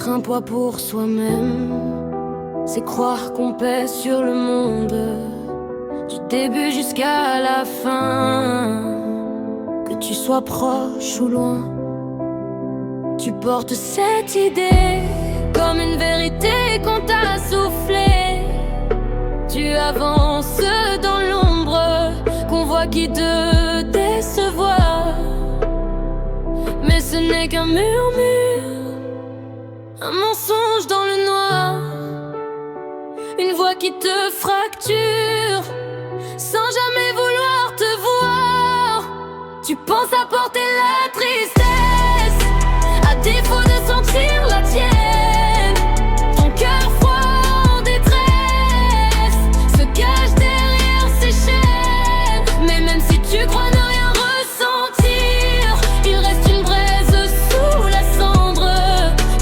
Être un poids pour soi-même, c'est croire qu'on pèse sur le monde, du début jusqu'à la fin. Que tu sois proche ou loin, tu portes cette idée comme une vérité qu'on t'a soufflée. Tu avances dans l'ombre, qu'on voit qui te décevoir. Mais ce n'est qu'un murmure, un mensonge dans le noir, une voix qui te fracture sans jamais vouloir te voir. Tu penses apporter la tristesse, à défaut de sentir la tienne. Ton cœur froid en détresse se cache derrière ses chaînes. Mais même si tu crois ne rien ressentir, il reste une braise sous la cendre,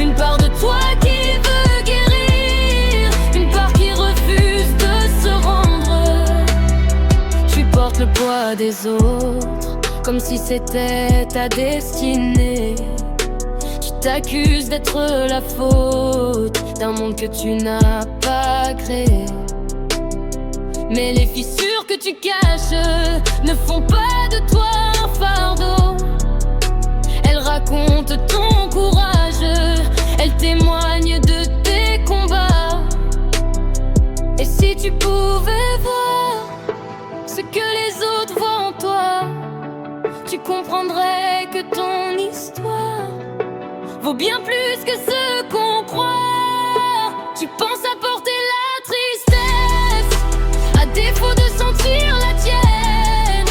une part de toi qui veut guérir, une part qui refuse de se rendre. Tu portes le poids des autres comme si c'était ta destinée. Tu t'accuses d'être la faute d'un monde que tu n'as pas créé. Mais les fissures que tu caches ne font pas de toi un fardeau. Elles racontent ton courage, elles témoignent de tes combats. Et si tu pouvais voir ce que les autres voient en toi, tu comprendrais que ton histoire vaut bien plus que ce qu'on croit. Tu penses apporter la tristesse, à défaut de sentir la tienne.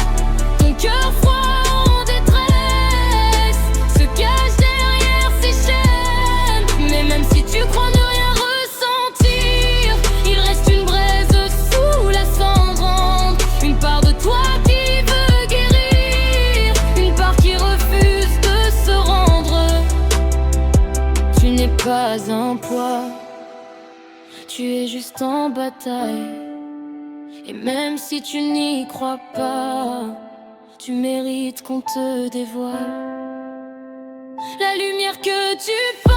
Ton cœur froid en détresse se cache derrière ses chaînes. Mais même si tu crois ne rien ressentir, il reste une braise sous la cendre, une part de toi qui veut guérir, une part qui refuse de se rendre. Tu n'es pas un poids, tu es juste en bataille. Et même si tu n'y crois pas, tu mérites qu'on te dévoile la lumière que tu portes.